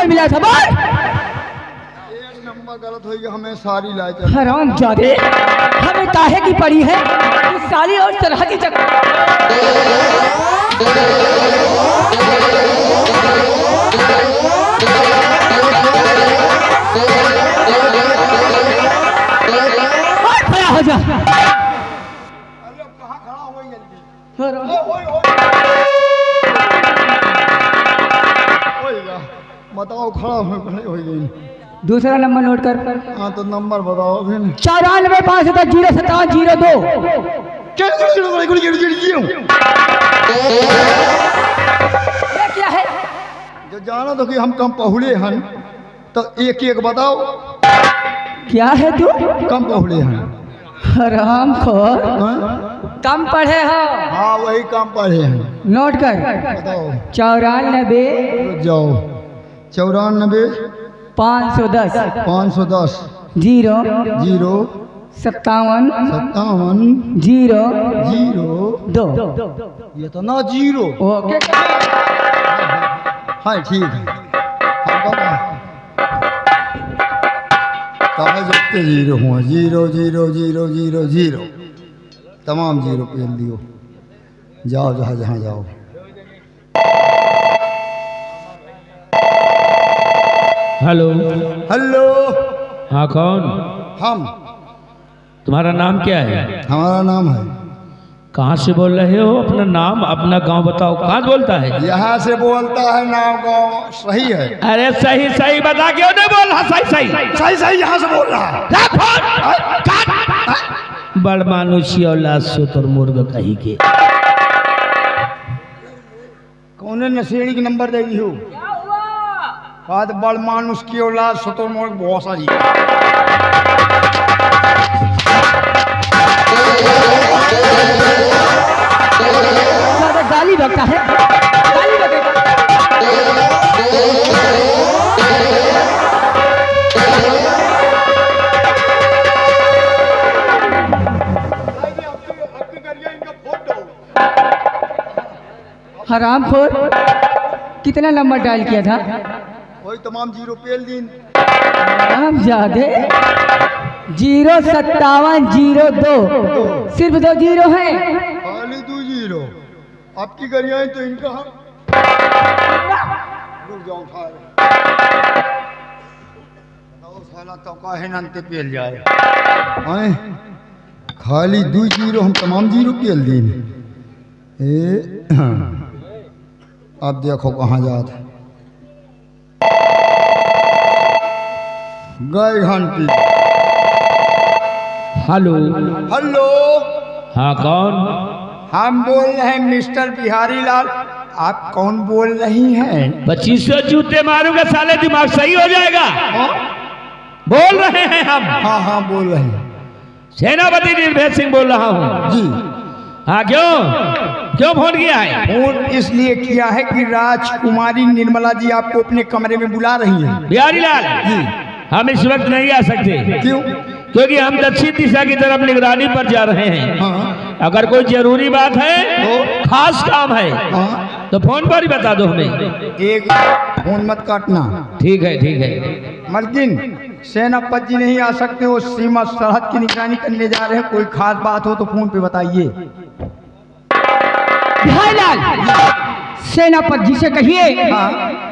मिला था बोल। एक नंबर गलत हो गया, हमें सारी लाई चल। हराम जादे, हमें काहे की पड़ी है इस साली और सरहदी चक्कर। खड़ा हो जा। अरे कहाँ खड़ा हो गई जल्दी? बताओ, खड़ा हो गई। दूसरा नंबर नोट कर। हाँ तो नंबर बताओ फिर। 94 5 0 7 0 2। ये क्या है? जो जाना तो कि हम कम पहुड़े हन, तो एक एक बताओ। क्या है तू? कम पहुड़े हन। हराम खोर, हाँ? कम पढ़े हो? हाँ वही कम पढ़े हैं। नोट कर। बताओ। 94 जाओ। 94 510 510 0 0 57 57 0 0 2। ये तो ना जीरो। ओके, हाँ ठीक है। कहाँ जितने जीरो हुआ? 0 0 0 0 0 तमाम जीरो पेल दियो। जाओ जहाँ जहाँ जाओ। हेलो। हेलो। हाँ कौन? हम। तुम्हारा नाम क्या है? हमारा नाम है। कहाँ से बोल रहे हो? अपना नाम अपना गांव बताओ। कहाँ से बोलता है? यहाँ से बोलता है। नाम गाँव सही है। अरे सही सही बता, क्यों नहीं बोल रहा? सही सही सही सही यहाँ से बोल रहा है। बड़ मानुषी औलाद सुतर मुर्ग कही के। कौन नशेड़ी की नंबर दे दी हो? बाद बड़ मानुष की औलाद सुतर मुर्ग बहुत सारी। गाली बकता है, गाली बकेगा। हराम खोर, कितना नंबर डायल किया था? वही तमाम जीरो पेल दिन। हराम जादे, 0 57 0 2, सिर्फ 2 जीरो हैं। खाली 2 जीरो। आपकी गरियाएं तो इनका हम रुक जाओ। उठा रहे बताओ साला तो काहे नंते पेल जाए। आए खाली 2 जीरो, हम तमाम जीरो पेल दिन। अब देखो कहाँ जात है। गए घंटी। हेलो। हेलो। हाँ कौन? हम बोल रहे हैं मिस्टर बिहारी लाल। आप कौन बोल रही हैं? 2500 जूते मारूंगा साले, दिमाग सही हो जाएगा। बोल रहे हैं हम। हाँ हाँ बोल रहे हैं। सेनापति निर्भय सिंह बोल रहा हूँ जी। हाँ क्यों फोन किया है? फोन इसलिए किया है कि राजकुमारी निर्मला जी आपको अपने कमरे में बुला रही हैं। बिहारी लाल जी, हम इस वक्त नहीं आ सकते। क्यों? क्योंकि हम दक्षिण दिशा की तरफ निगरानी पर जा रहे हैं। हाँ। अगर कोई जरूरी बात है तो? खास काम है हाँ। तो फोन पर ही बता दो हमें। एक फोन मत काटना। ठीक है। मलकिन सेनापति जी नहीं आ सकते, वो सीमा सरहद की निगरानी करने जा रहे हैं। कोई खास बात हो तो फोन पे बताइए। बिहारी लाल, सेनापति जी से कहिए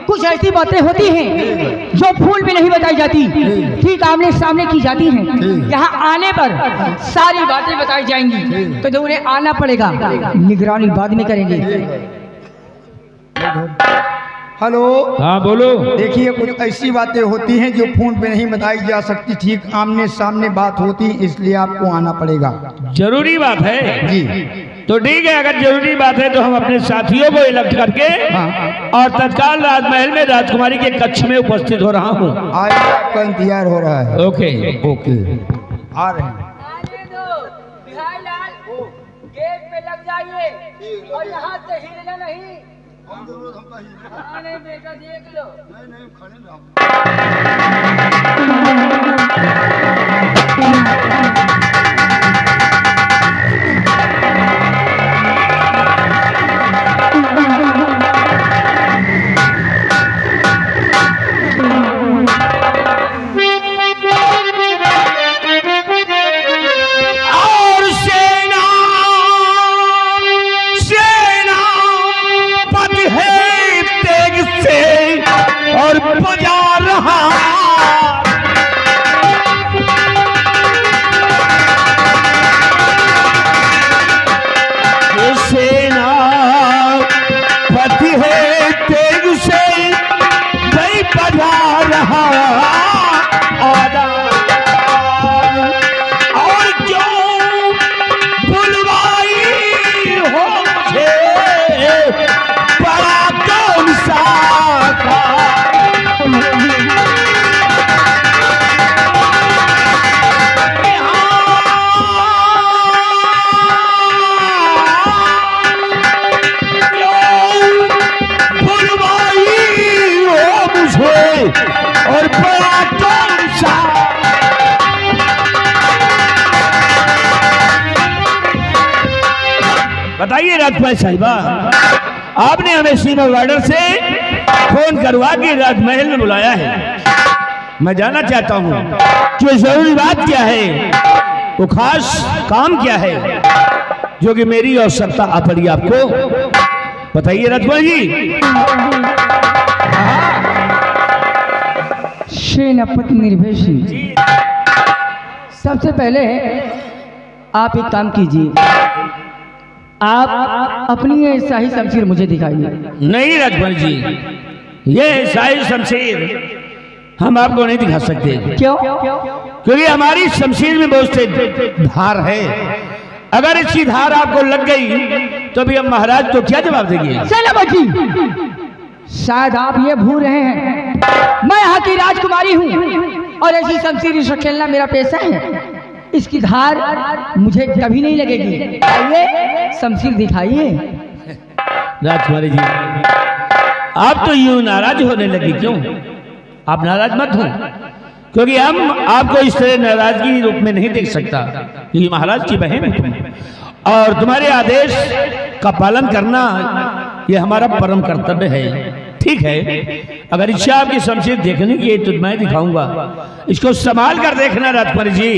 कुछ ऐसी बातें होती हैं जो फूल में नहीं बताई जाती, ठीक आमने सामने की जाती हैं। यहाँ आने पर सारी बातें बताई जाएंगी, तो उन्हें आना पड़ेगा। निगरानी बाद में करेंगे। हेलो। हाँ बोलो। देखिए कुछ ऐसी बातें होती हैं जो फोन पे नहीं बताई जा सकती, ठीक आमने सामने बात होती है, इसलिए आपको आना पड़ेगा। जरूरी बात है जी। तो ठीक है, अगर जरूरी बात है तो हम अपने साथियों को इलेक्ट करके और तत्काल राजमहल में राजकुमारी के कक्ष में उपस्थित हो रहा हूँ। आज आपका इंतजार हो रहा है। ओके। आ रहे हैं। बिहारी लाल, गेट पे लग जाइए और यहाँ से हिलना नहीं। बेटा देख लो। नहीं खड़े रहो। राजकुमारी साहिबा, आपने हमें सीमा बॉर्डर से फोन करवा के राजमहल में बुलाया है। मैं जानना चाहता हूँ कि जरूरी बात क्या है, वो खास काम क्या है जो कि मेरी आवश्यकता आ पड़ी आपको, बताइए राजकुमारी जी। सेनापति निर्भय सिंह, सबसे पहले आप एक काम कीजिए, आप अपनी ये शाही शमशीर मुझे दिखाइए। नहीं राजकुमारी जी, ये शाही शमशीर हम आपको नहीं दिखा सकते। क्यों? क्योंकि हमारी शमशीर में बहुत से धार है, अगर इसकी धार आपको लग गई तो भी हम महाराज तो क्या जवाब देंगे। सेनापति जी, शायद आप ये भूल रहे हैं, मैं यहाँ की राजकुमारी हूँ और ऐसी शमशीर से खेलना मेरा पेशा है। इसकी धार मुझे कभी नहीं लगेगी। आइए शमशीर दिखाइए। राजकुमारी जी, आप तो यूं नाराज होने लगी, क्यों? आप नाराज मत हो, क्योंकि हम आपको इस तरह नाराजगी रूप में नहीं देख सकता, क्योंकि महाराज की बहन है तुम, और तुम्हारे आदेश का पालन करना ये हमारा परम कर्तव्य है। ठीक है, अगर इच्छा आपकी शमशीर देखने की है तो मैं दिखाऊंगा, इसको संभाल कर देखना राजकुमारी जी,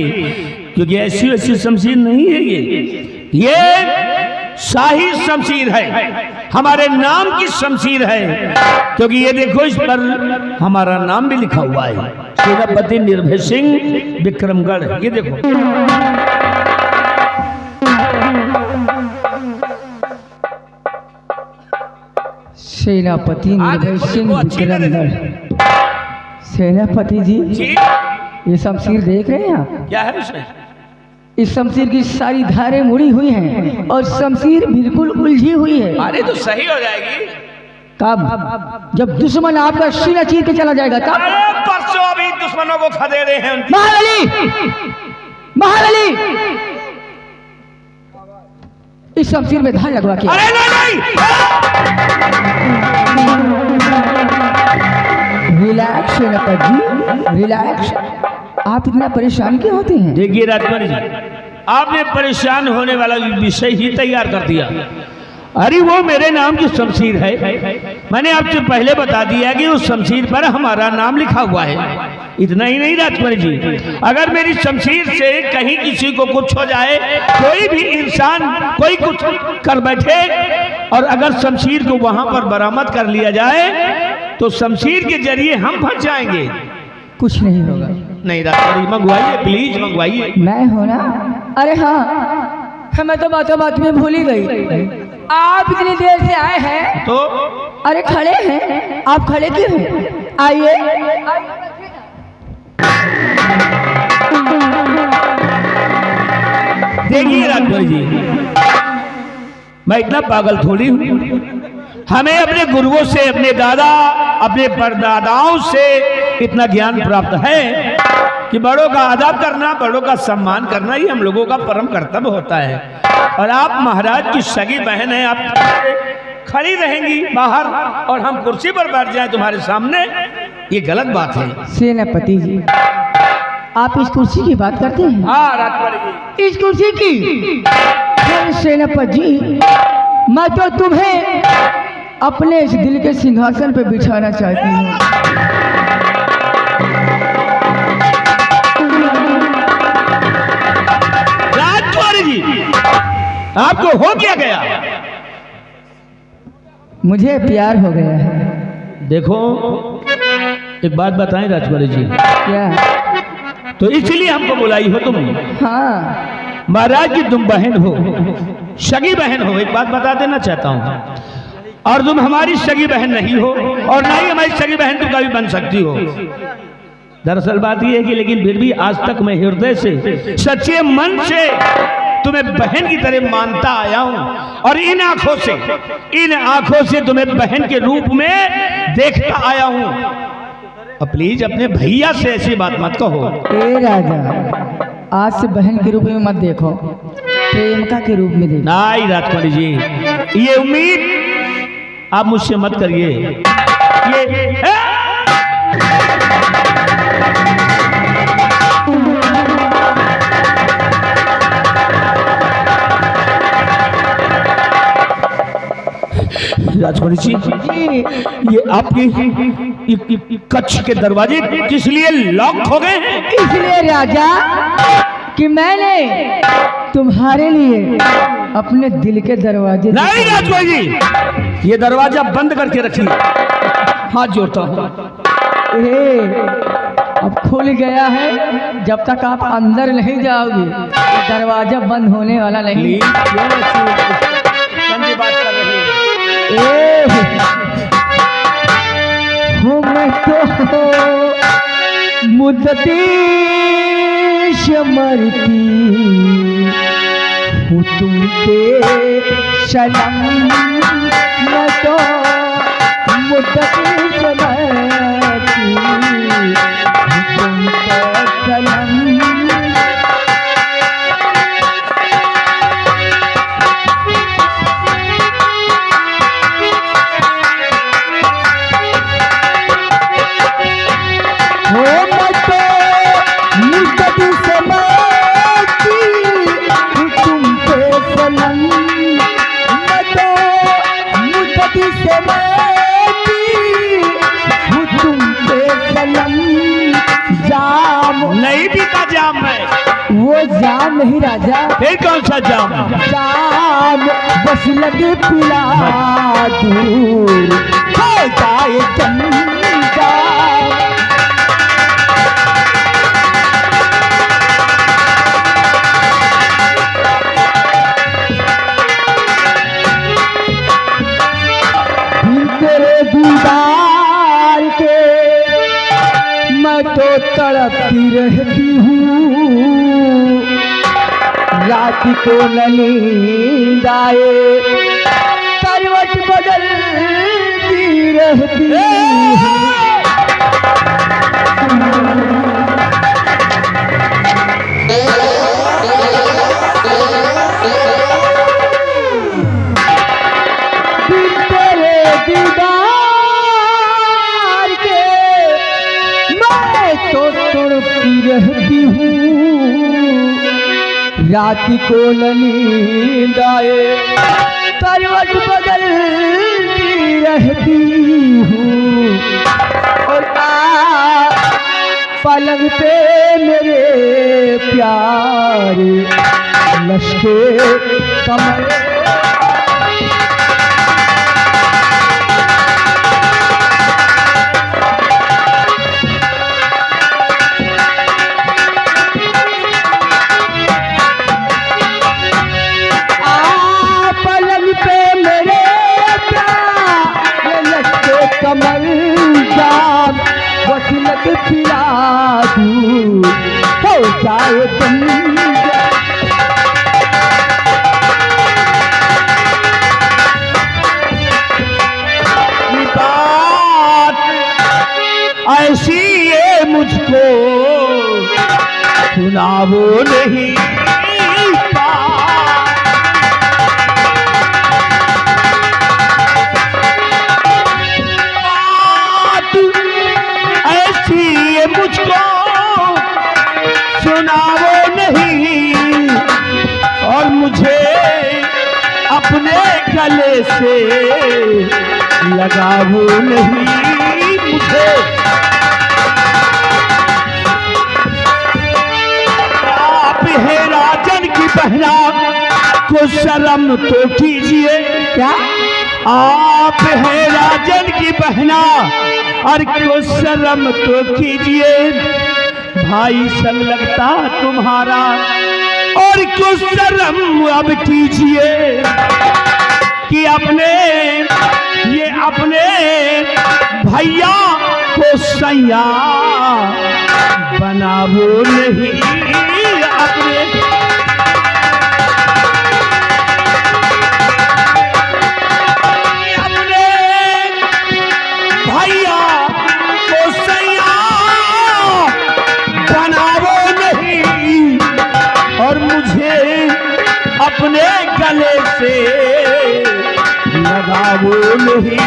क्योंकि ऐसी वैसी शमशीर नहीं है ये शाही शमशीर है, हमारे नाम की शमशीर है, क्योंकि ये देखो इस पर हमारा नाम भी लिखा हुआ है, सेनापति निर्भय सिंह विक्रमगढ़। ये देखो, सेनापति निर्भय सिंह विक्रमगढ़। सेनापति जी, ये शमशीर देख रहे हैं आप? क्या है उसमें? इस शमशीर की सारी धारें मुड़ी हुई हैं और शमशीर बिल्कुल उलझी हुई है। अरे तो सही हो जाएगी। कब? जब दुश्मन आपका सीना चीर के चला जाएगा तब। अरे परसों अभी दुश्मनों को खदेड़े हैं उनकी। महाबली, महाबली, इस शमशीर में धार लगवा के। अरे नहीं, रिलैक्स सेनापति जी, रिलैक्स। आप इतना परेशान क्यों होते हैं? देखिए राजकुमारी जी, आपने परेशान होने वाला विषय ही तैयार कर दिया। अरे वो मेरे नाम की शमशीर है, मैंने आपसे पहले बता दिया कि उस शमशीर पर हमारा नाम लिखा हुआ है। इतना ही नहीं राजकुमारी जी, अगर मेरी शमशीर से कहीं किसी को कुछ हो जाए, कोई भी इंसान कोई कुछ कर बैठे और अगर शमशीर को वहां पर बरामद कर लिया जाए तो शमशीर के जरिए हम फंस जाएंगे। कुछ नहीं होगा। नहीं राजकुमारी, मंगवाइए प्लीज मंगवाइए। मैं हो ना? अरे हाँ, मैं तो बातों बात में भूल ही गई। आप इतनी देर से आए हैं तो अरे खड़े हैं, आप खड़े क्यों हैं? आइए। देखिए राजकुमारी जी, मैं इतना पागल थोड़ी हूँ। हमें अपने गुरुओं से, अपने दादा, अपने परदादाओं से इतना ज्ञान प्राप्त है कि बड़ों का आदर करना, बड़ों का सम्मान करना ही हम लोगों का परम कर्तव्य होता है। और आप महाराज की सगी बहन हैं, आप खड़ी रहेंगी बाहर और हम कुर्सी पर बैठ जाएं तुम्हारे सामने, ये गलत बात है। सेनापति जी, आप इस कुर्सी की बात करते हैं? हाँ राजकुमारी जी, इस कुर्सी की? सेनापति जी, मैं तो तुम्हें अपने इस दिल के सिंहासन पर बिठाना चाहती हूँ। राजकुमारी जी, आपको हो क्या गया? मुझे प्यार हो गया है। देखो एक बात बताएं राजकुमारी जी, क्या? तो इसलिए हमको बुलाई हो तुम? हाँ। महाराज की तुम बहन हो, सगी बहन हो। एक बात बता देना चाहता हूँ, और तुम हमारी सगी बहन नहीं हो और ना ही हमारी सगी बहन तुम कभी बन सकती हो। दरअसल बात यह है कि लेकिन फिर भी आज तक मैं हृदय से, सच्चे मन से तुम्हें बहन की तरह मानता आया हूं और इन आंखों से तुम्हें बहन के रूप में देखता आया हूं। अब प्लीज अपने भैया से ऐसी बात मत कहो। ए राजा, आज से बहन के रूप में मत देखो, प्रेमिका के रूप में देखो। नहीं राजकुमारी जी, ये उम्मीद आप मुझसे मत करिए। ये राजकुमारी जी, जी ये आपके कक्ष के दरवाजे किस लिए लॉक हो गए हैं? इसलिए राजा कि मैंने तुम्हारे लिए अपने दिल के दरवाजे नहीं राजकुमारी जी, ये दरवाजा बंद करके रखिए। हाथ जोड़ता हूँ। अब खुल गया है, जब तक आप अंदर नहीं जाओगे दरवाजा बंद होने वाला नहीं। क्यों ऐसी बात कर रही है? मैं तो मुद्दती मरती हूँ तुम पे सनम, मैं तो मुद्दती मरती हूँ तुम पे सनम। नहीं पीता जाम में। वो जाम नहीं राजा, फिर कौन सा जाम? जाम बस लगे पिला दूर हो जाए चंदा। तेरे दीदार के मैं तो तड़पती रहती हूँ, रात को न नींद आए करवट बदलती रहती हूँ। तेरे दीदार के मैं तो तड़पती रहती हूँ, रात को न नींद आए करवट बदलती रहती हूँ। और पलंग पे मेरे प्यारे लश्के कमर कमल जाम वसीलत पिला दूँ हो जाए तुम। बात ऐसी ये मुझको सुनावो नहीं, मुझको सुनावो नहीं, और मुझे अपने गले से लगावो नहीं। मुझे आप है राजन की बहना को शर्म तो कीजिए। क्या आप है राजन की बहना और को शर्म तो कीजिए, भाई संग लगता तुम्हारा और को शर्म अब कीजिए कि अपने भैया को सैया बनावो नहीं। अपने भैया को सैया बनावो नहीं, और मुझे अपने गले से लगावो नहीं।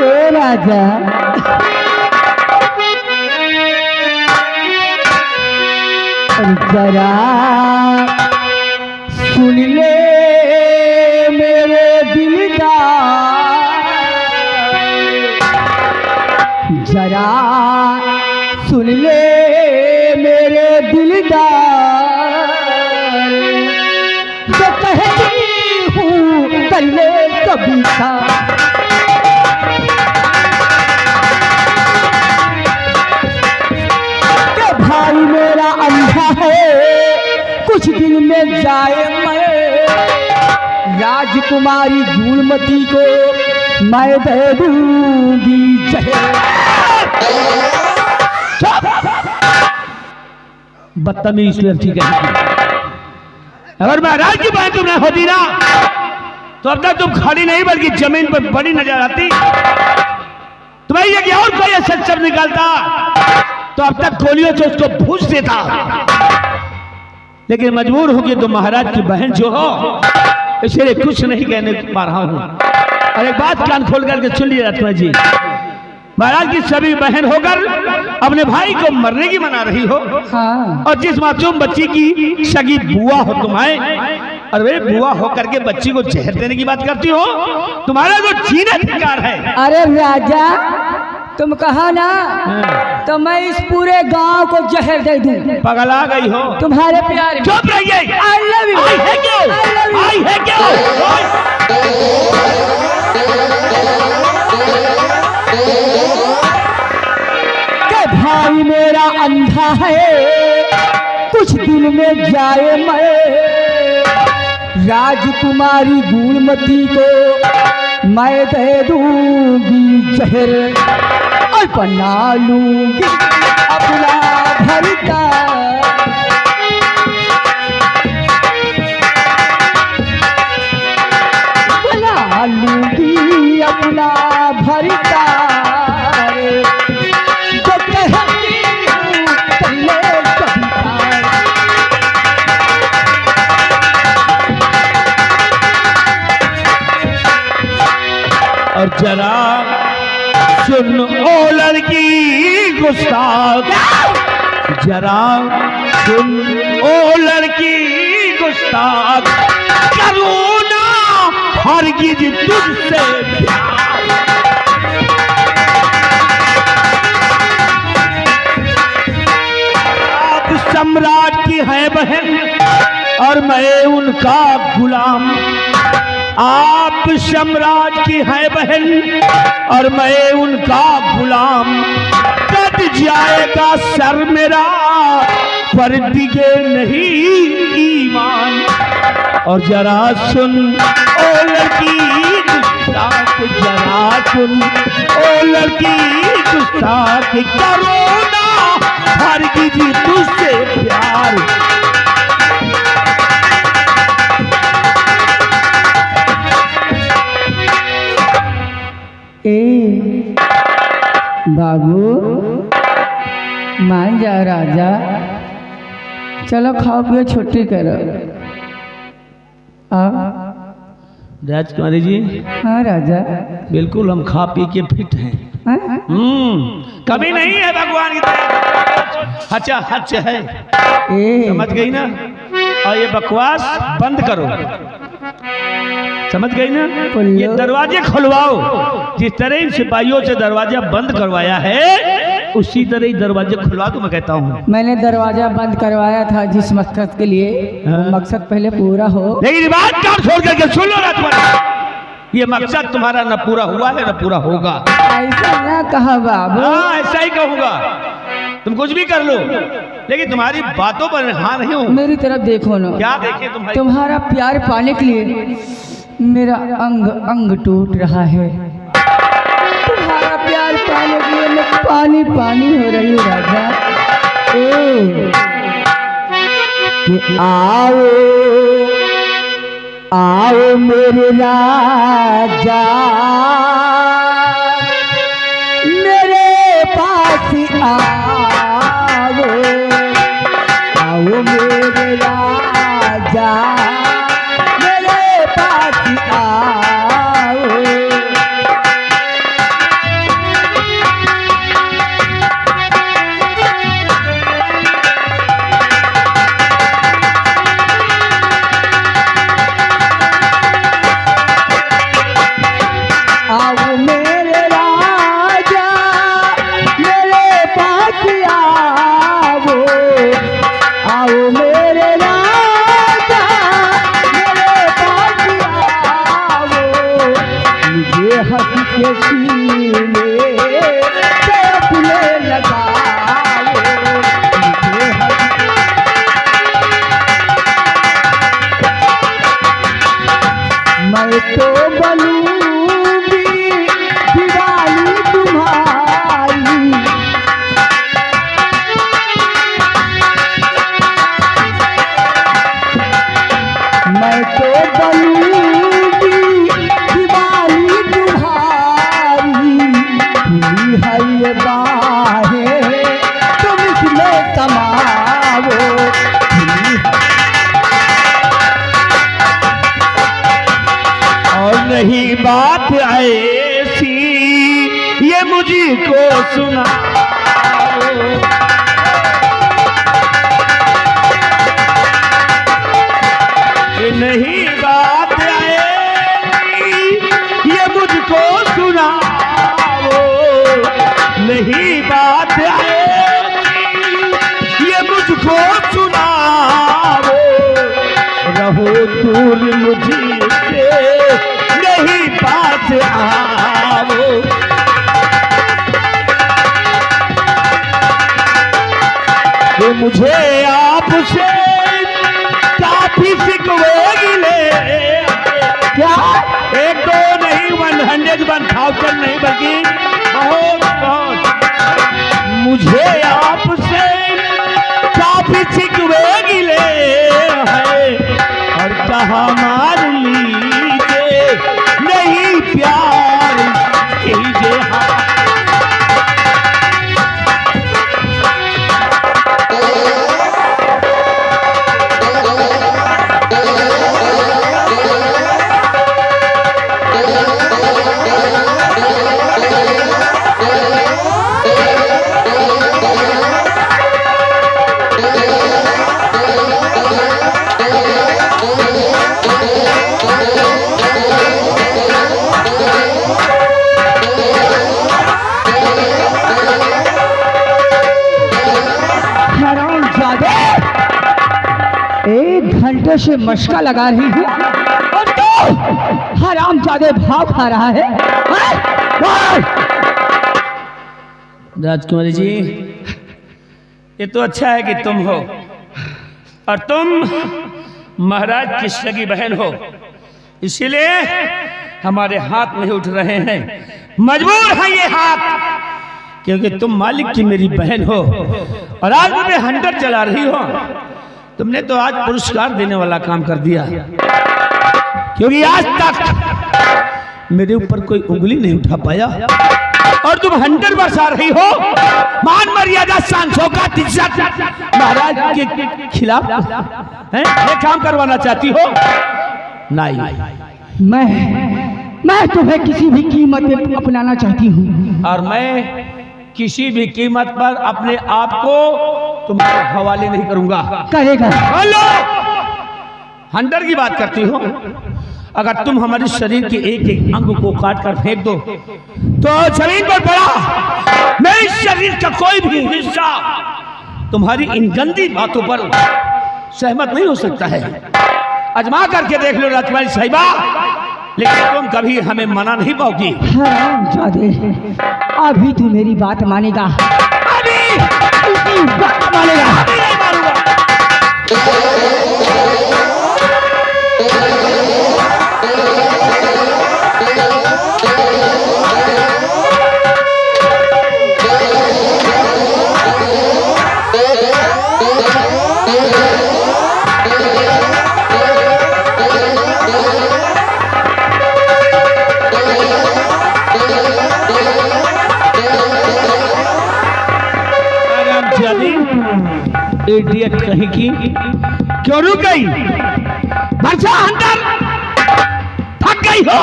ओ राजा जरा सुन ले मेरे दिलदार, जरा सुन ले मेरे दिलदार, जो कहती हूँ कर ले कभी था। कि भाई मेरा अंधा है, कुछ दिन में जाए मैं, राजकुमारी गुणमती को मैं दे दूंगी जहर। बदतमीज लड़की कहीं। अगर महाराज की बात तुम नहीं होती ना तो अब तक तुम खड़ी नहीं बल्कि जमीन पर बड़ी नजर आती। तुम्हें ये कि और कोई ऐसा शब्द निकालता तो अब तक गोलियों से उसको भूस देता, लेकिन मजबूर हो कि तुम महाराज की बहन जो हो इसलिए कुछ नहीं कहने पा रहा हूं। और एक बात कान खोल करके सुन लीजिए राजकुमार जी, महाराज की सभी बहन होकर अपने भाई को मरने की मना रही हो। हाँ। और जिस मासूम बच्ची की सगी बुआ हो तुम्हारे, और वे बुआ हो करके बच्ची को जहर देने की बात करती हो, तुम्हारा जो जीना अधिकार है। अरे राजा तुम कहा ना तो मैं इस पूरे गांव को जहर दे दूं। पगला गई हो तुम्हारे प्यार में। चुप रहिए। I love you। आई है क्यों? I love you। आई है क्यों? कि भाई मेरा अंधा है, कुछ दिन में जाए मैं, राजकुमारी गुणमती को मैं दे दूंगी जहर, और बना लूंगी अपना भरता। बना लूंगी अपना भरता, जो कहती हूँ कर ले कभी प्यार। और जरा सुन ओ लड़की गुस्ताख, जरा सुन ओ लड़की गुस्ताख, करूँ ना हरगिज तुझसे प्यार। आप सम्राट की है बहन और मैं उनका गुलाम। आप सम्राट की है बहन और मैं उनका गुलाम। कट जाएगा सर मेरा पर दिगे नहीं ईमान। और जरा सुन ओ लड़की गुस्ताख, जरा सुन ओ लड़की गुस्ताख, करो ना हरगिज तुझसे प्यार। ए बाबू मान जा राजा, चलो खाओ पियो छुट्टी करो। राजकुमारी जी हाँ राजा। बिल्कुल हम खा पी के फिट हैं। हाँ? कभी नहीं है भगवान की तरह हचा हच है। ए समझ गई ना? और ये बकवास बंद करो, समझ गई ना? ये दरवाजे खुलवाओ। जिस तरह इन सिपाहियों से दरवाजा बंद करवाया है उसी तरह ही दरवाजे खुलवा दो। मैं कहता हूँ मैंने दरवाजा बंद करवाया था जिस मकसद के लिए, वो मकसद पहले पूरा हो। लेकिन बात कान छोड़ करके सुन लो राजकुमारी, ये मकसद तुम्हारा न पूरा हुआ है न पूरा होगा। ऐसा ना कहा बाबू। हाँ ऐसा ही कहूंगा। तुम कुछ भी कर लो लेकिन तुम्हारी बातों पर हाँ नहीं हूँ। मेरी तरफ देखो ना। क्या देखे तुम्हारी? तुम्हारा प्यार पाने के लिए मेरा अंग अंग टूट रहा है। तुम्हारा प्यार पाने के लिए मैं पानी पानी हो रही हूँ राजा। ओ कि आओ आओ मेरे राजा, मेरे पास आओ, आओ मेरे राजा, मेरे पास आओ। मैं तो बनूंगी दीवानी तुम्हारी, खुली है ये बाहें तुम इसमें समाओ। और नहीं बात ऐसी ये मुझको सुना, नहीं बात ऐसी ये मुझको सुनाओ, नहीं बात ऐसी ये मुझको सुनाओ। रहो दूर मुझसे नहीं पास आओ। तो मुझे आपसे काफी शिकवे गिले, क्या 1 2 नहीं 100 1000 नहीं बल्कि बहुत बहुत मुझे आपसे काफी शिकवे गिले है। और कहा मान लीजिए नहीं प्यार कीजिए। घंटे से मशका लगा रही हूँ और तो हरामजादे भाव खा रहा है। राजकुमारी जी, ये तो अच्छा है कि तुम हो और तुम महाराज कृष्ण की बहन हो, इसीलिए हमारे हाथ नहीं उठ रहे हैं। मजबूर है ये हाथ, क्योंकि तुम मालिक की मेरी बहन हो और आज मुझे हंटर चला रही हो। तुमने तो आज पुरस्कार देने वाला काम कर दिया, क्योंकि आज तक मेरे ऊपर कोई उंगली नहीं उठा पाया और तुम हंटर बरसा रही हो। मान मर्यादा शान शौकत इज्जत महाराज के खिलाफ हैं, ये काम करवाना चाहती हो? नहीं, मैं तुम्हें किसी भी कीमत पे अपनाना चाहती हूँ और मैं किसी भी कीमत पर अपने आप को तुम्हारे हवाले नहीं करूंगा। करेगा? हेलो, हंटर की बात करती हो? अगर तुम हमारे शरीर के एक एक अंग को काट कर फेंक दो तो जमीन पर पड़ा मेरे शरीर का कोई भी हिस्सा तुम्हारी इन गंदी बातों पर सहमत नहीं हो सकता है। अजमा करके देख लो राजकुमारी साहिबा, लेकिन तुम कभी हमें मना नहीं पाओगी। हरामजादे, अभी तू मेरी बात मानेगा, अभी बात मानेगा। अभी नहीं मानूंगा। इडियट कहीं की, क्यों रुक गई? वर्षा हंटर, थक गई हो?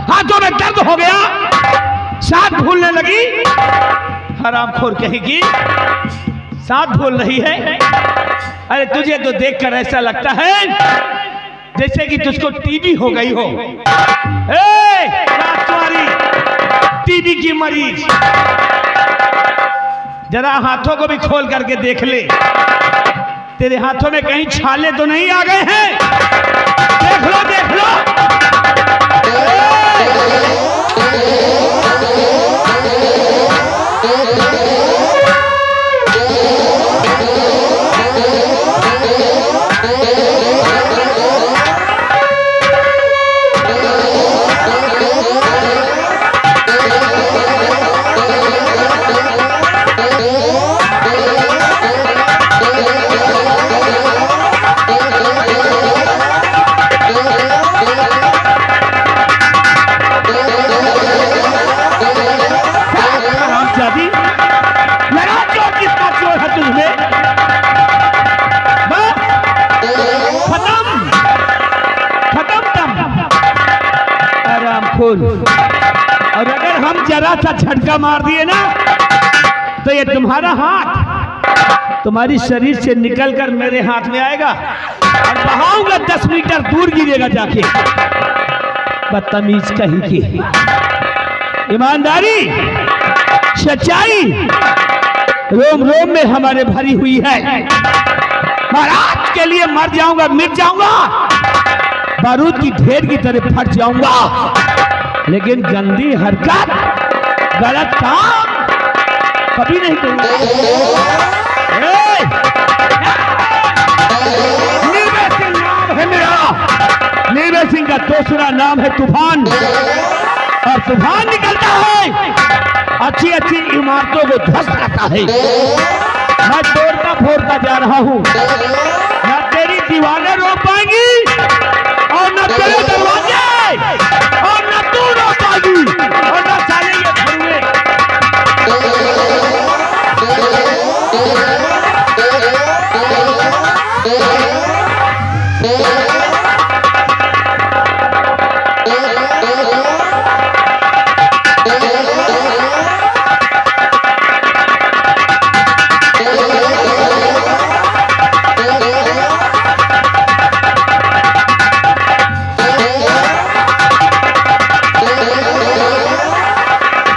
हाथों में दर्द हो गया? सांस भूलने लगी? हरामखोर कहीं की, सांस भूल रही है? अरे तुझे तो देखकर ऐसा लगता है जैसे कि तुझको टीबी हो गई हो। राजकुमारी, टीबी की मरीज, जरा हाथों को भी खोल करके देख ले, तेरे हाथों में कहीं छाले तो नहीं आ गए हैं? देख लो, देख लो। बिल्कुल। और अगर हम जरा सा झटका मार दिए ना तो ये तुम्हारा हाथ तुम्हारी शरीर से निकलकर मेरे हाथ में आएगा और बहाऊंगा 10 मीटर दूर गिरेगा जाके। बदतमीज कहीं की। ईमानदारी सच्चाई रोम रोम में हमारे भरी हुई है। महाराज के लिए मर जाऊंगा, मिट जाऊंगा, बारूद की ढेर की तरह फट जाऊंगा, लेकिन गंदी हरकत, गलत काम कभी नहीं करूंगा। नीरवे सिंह नाम है मेरा। नीरवे सिंह का दूसरा नाम है तूफान, और तूफान निकलता है अच्छी अच्छी इमारतों को ध्वस्त करता है। मैं तोड़ता फोड़ता जा रहा हूं, न तेरी दीवारें रोक पाएंगी और न तेरे दरवाजे, और न तू रोक पाएगी और न चलेंगे भरुए।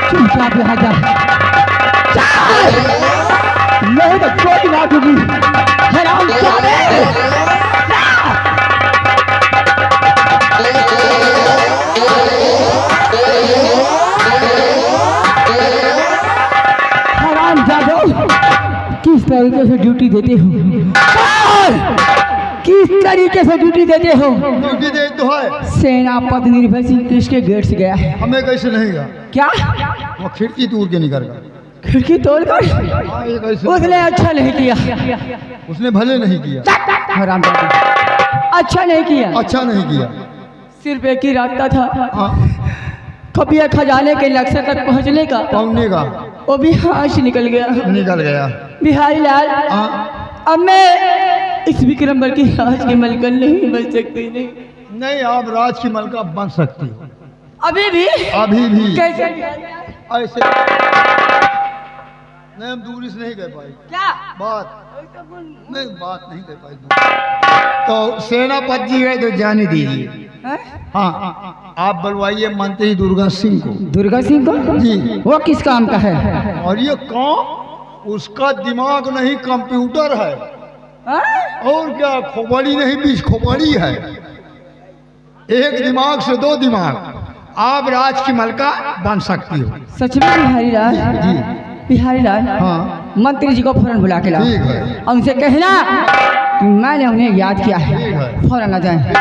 चुपचाप यहाँ जा, नहीं तो कोई ना दूंगी। हराम जादो, किस तरीके से ड्यूटी देते हो? किस तरीके से ड्यूटी देते हो? ड्यूटी दे तो है। सेनापति निर्भय सिंह किसके गेट से गया है? हमें कैसे नहीं गया? क्या वो खिड़की दूर के निकल गया। खिड़की तोड़कर? हाँ, ये कैसे? उसने अच्छा नहीं किया। उसने भले नहीं किया। हराम जादो, अच्छा नहीं किया। अच्छा नहीं किया। सिर्फ एक ही रास्ता था, हाँ, कभी खजाने के लक्ष्य तक पहुंचने का, पहुंचने का वो भी हाथ से निकल गया। निकल गया। बिहारी लाल, हाँ, अब मैं इस विक्रमगढ़ की राज की मलकन नहीं बन सकती। नहीं, आप राज की मलका बन सकती हो। अभी भी? अभी भी कैसे? ऐसे नहीं, हम दूरी से नहीं कह पाए क्या बात। नहीं, बात नहीं कह पाई। तो सेनापति जी है तो जाने दीजिए। हाँ, आप बुलवाइए मंत्री दुर्गा सिंह को। दुर्गा सिंह को? जी। वो किस काम का है? और ये काम, उसका दिमाग नहीं कंप्यूटर है। और क्या, खोपड़ी नहीं, बीच खोपड़ी है। एक दिमाग से 2 दिमाग। आप राज की मलका बन सकती हो। सच में बिहारी लाल? जी। बिहारी लाल, हाँ, मंत्री जी को फौरन बुला के लाओ। ठीक है। और उनसे कहना कि मैंने उन्हें याद किया है, ठीक है। फौरन आ जाए।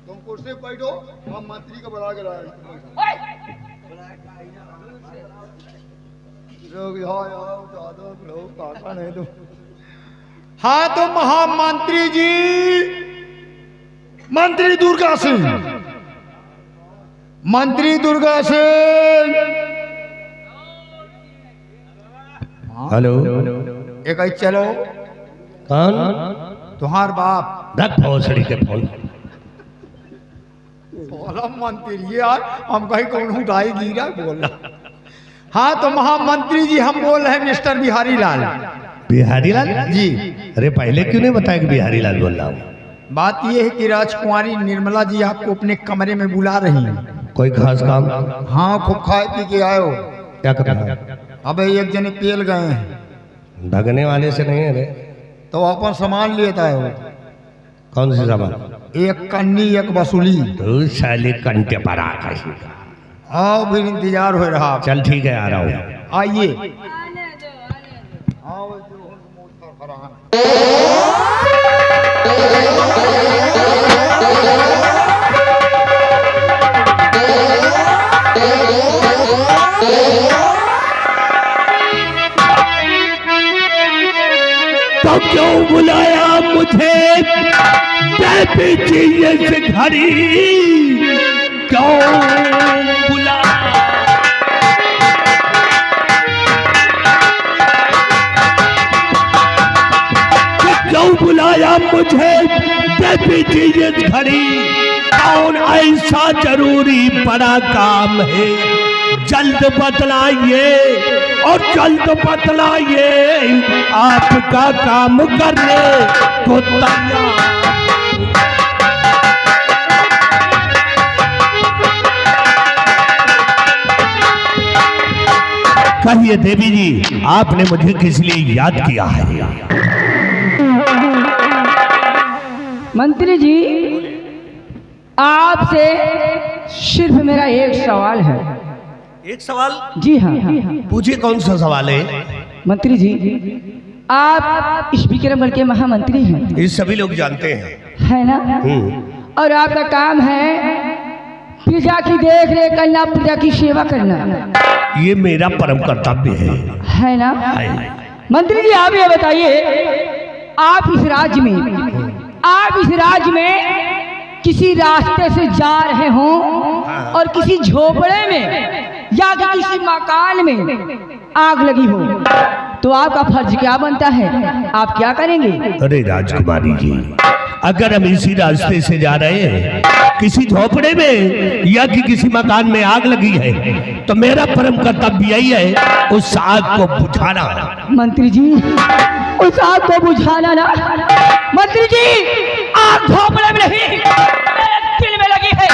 तुम कुर्सी पे बैठो, हम मंत्री को बुला के लाए। हाँ, तो महामंत्री जी, मंत्री दुर्गा सिंह, मंत्री दुर्गा सिंह। हेलो, एक ही चलो। कौन? तुम्हार बाप। रख भोसड़ी के फोन। बोला मंत्री यार, हम कहीं कौन उठाई गिरा बोला। हाँ, तो महामंत्री जी, हम बोल रहे हैं मिस्टर बिहारी लाल। बिहारी लाल जी। अरे पहले क्यों नहीं बताया कि बिहारी लाल बोल रहा हूँ? बात यह है कि राजकुमारी निर्मला जी आपको अपने कमरे में बुला रही हैं। कोई खास काम? हाँ, खूब खाए पी के आए हो। क्या करना? अबे एक जने पेल गए हैं, भगने वाले से नहीं है रे। तो अपन सामान लेता है वो। कौन सी सामान? एक कन्नी, एक वसूली। तू साले कंटे पर आ कहीं का। आओ, भी इंतजार हो रहा। चल ठीक है, आ रहा हूँ। आइए। तो क्यों बुलाया मुझे चाहिए से घड़ी? क्यों बुलाया? क्यों बुलाया मुझे थी इस घड़ी, कौन ऐसा जरूरी बड़ा काम है, जल्द बतलाइए और जल्द बतलाइए, आपका काम करने को तैयार। कहिए देवी जी, आपने मुझे किस लिए याद किया है? मंत्री जी, आपसे सिर्फ मेरा एक सवाल है। एक सवाल? जी हाँ। पूछिए, कौन सा सवाल है? मंत्री जी, आप इस विक्रमगढ़ के महामंत्री हैं। ये सभी लोग जानते हैं, है ना? और आपका काम है प्रजा की देख रेख करना, प्रजा की सेवा करना। ये मेरा परम कर्तव्य है ना? मंत्री जी, आप ये बताइए, आप इस राज्य में किसी रास्ते से जा रहे हों और किसी झोपड़े में या किसी मकान में आग लगी हो, तो आपका फर्ज क्या बनता है? आप क्या करेंगे? अरे राजकुमारी जी, अगर हम इसी रास्ते से जा रहे हैं, किसी झोपड़े में या कि किसी मकान में आग लगी है, तो मेरा परम कर्तव्य यही है उस आग को बुझाना। मंत्री जी, उस आग को बुझाना ना? मंत्री जी, आग झोपड़े में नहीं, मेरे दिल में लगी है।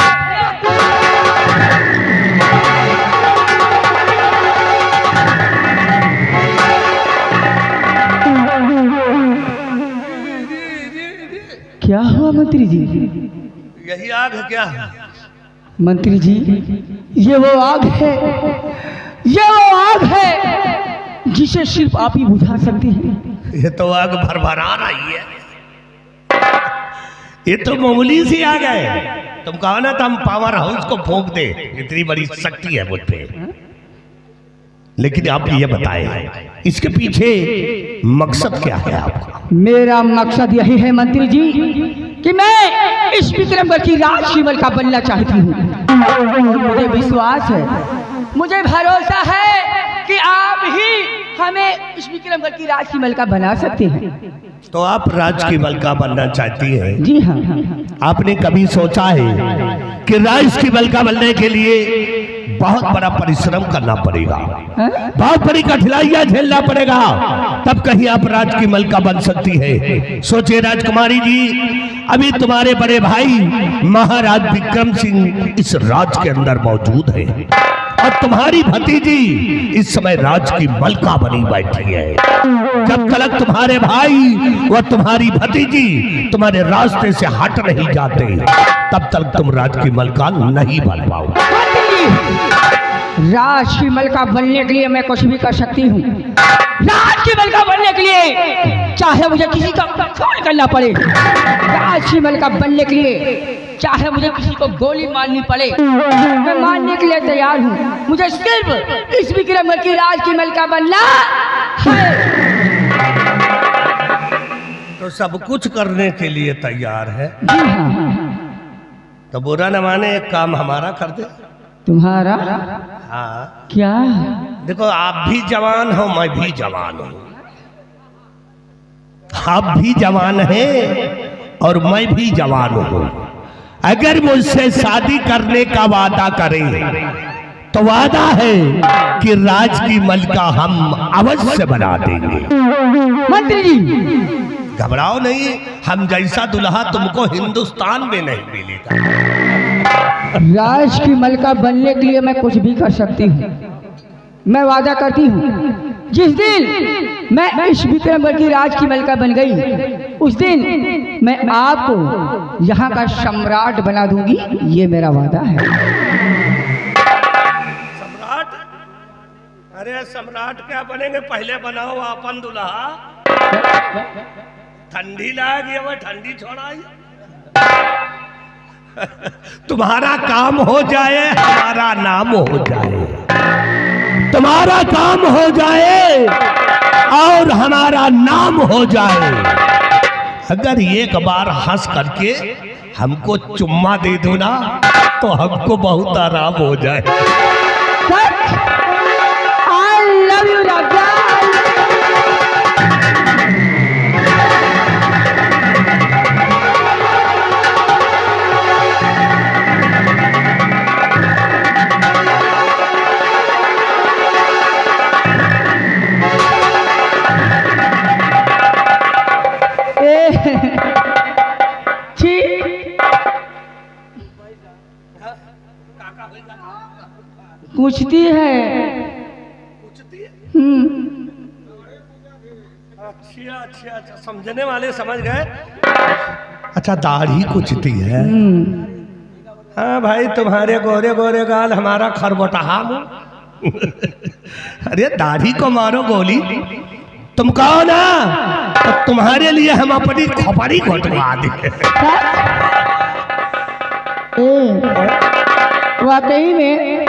क्या हुआ मंत्री जी? यही आग है क्या? मंत्री जी, ये वो आग है जिसे सिर्फ आप ही बुझा सकते हैं। ये तो आग भरभरा रही है, ये तो मामूली सी आग है। तुम कहो ना, तो हम पावर हाउस को फूंक दे, इतनी बड़ी शक्ति है मुझ पे। लेकिन आप ये बताएं, इसके पीछे मकसद क्या है आपका? मेरा मकसद यही है मंत्री जी कि मैं इस विक्रमगढ़ की राजशिमल का बनना चाहती हूँ। मुझे विश्वास है, मुझे भरोसा है कि आप ही हमें इस विक्रमगढ़ की राजशिमल का बना सकते हैं। तो आप राज की मलका बनना चाहती हैं? जी हाँ। आपने कभी सोचा है कि राज की मलका बनने के लिए बहुत बड़ा परिश्रम करना पड़ेगा, बहुत बड़ी कठिनाइयां झेलना पड़ेगा, तब कहीं आप राज की मलका बन सकती है? सोचिए राजकुमारी जी, अभी तुम्हारे बड़े भाई महाराज विक्रम सिंह इस राज के अंदर मौजूद है और तुम्हारी भतीजी इस समय राज की मलका बनी बैठी है। जब तक तुम्हारे भाई व तुम्हारी भतीजी तुम्हारे रास्ते से हट नहीं जाते, तब तक तुम राज की मलका नहीं बन पाओगे। राज की मलका बनने के लिए मैं कुछ भी कर सकती हूँ। राज की मलका बनने के लिए चाहे मुझे किसी का खून करना पड़े, राज की मलका बनने के लिए चाहे मुझे किसी को गोली मारनी पड़े, मैं मारने के लिए तैयार हूँ। मुझे सिर्फ इस विक्रमगढ़ की राज की मलका बनना है। तो सब कुछ करने के लिए तैयार है? जी हाँ। तो बुरा न माने, एक काम हमारा कर दे। तुम्हारा? हाँ। क्या? देखो, आप भी जवान हो, मैं भी जवान हूँ, आप भी जवान हैं और मैं भी जवान हूँ। अगर मुझसे शादी करने का वादा करें तो वादा है कि राज की मलका हम अवश्य बना देंगे। मंत्री जी, घबराओ नहीं, हम जैसा दुल्हा तुमको हिंदुस्तान में नहीं मिलेगा। राज की मलका बनने के लिए मैं कुछ भी कर सकती हूँ। मैं वादा करती हूँ, जिस दिन मैं इस विक्रमगढ़ की राज की मलका बन गई, उस दिन मैं आपको यहाँ का सम्राट बना दूंगी। ये मेरा वादा है। सम्राट? अरे सम्राट क्या बनेंगे, पहले बनाओ अपन दुल्हा। ठंडी लगी, वो ठंडी छोड़ाई। तुम्हारा काम हो जाए, हमारा नाम हो जाए, तुम्हारा काम हो जाए और हमारा नाम हो जाए। अगर एक बार हंस करके हमको चुम्मा दे दो ना, तो हमको बहुत आराम हो जाए। I love you, राजा। पूछती है। अच्छा, समझने वाले समझ गए। अच्छा, दाढ़ी कुचती है। हाँ भाई, तुम्हारे गोरे गोरे गाल, हमारा खरबोटहा मुंह। अरे दाढ़ी को मारो गोली, तुम कहो ना तो तुम्हारे लिए हम अपनी खोपड़ी घोटवा दें। वाकई में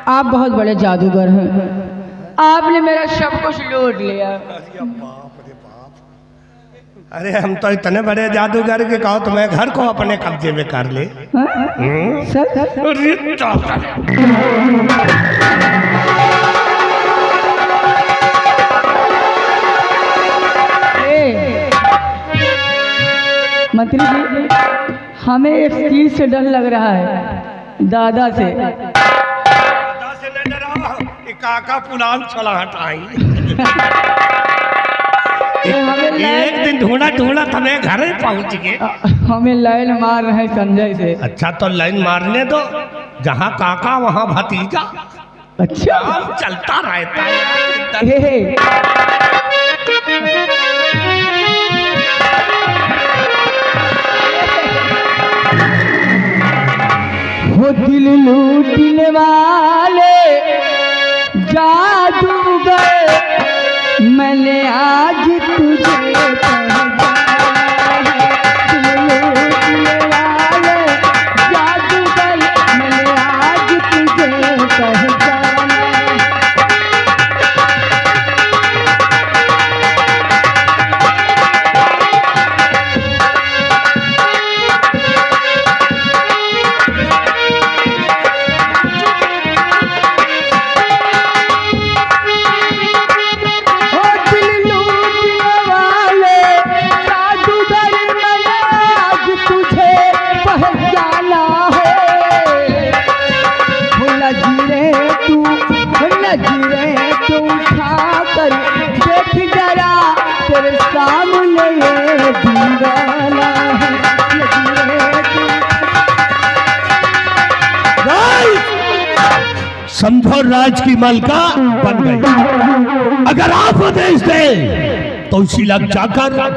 आप बहुत बड़े जादूगर हैं। आपने मेरा सब कुछ लूट लिया। अरे हम तो इतने बड़े जादूगर के कहो तो मैं घर को अपने कब्जे में कर ले। सर अरे मंत्री जी, हमें एक चीज से डर लग रहा है, दादा से। दादा से न डराओ, काका पुलाव छोला हटाई। एक दिन ढूंढा ढूंढा तुम्हें घर ही पहुंच गए। हमें लाइन मार रहे हैं संजय से। अच्छा तो लाइन मारने दो, जहाँ काका वहाँ भतीजा। अच्छा, काम चलता रहता है। हे। वो दिल लूटने वाले जादूगर, मैंने आज तुझे पहचाना है। दिल लूटने वाले जादूगर, मैंने आज तुझे पहचाना है। देख जरा तेरे सामने ये दीवाना है। समझो राज की मलका बन गई। अगर आप आदेश दें तो इसी लग जाकर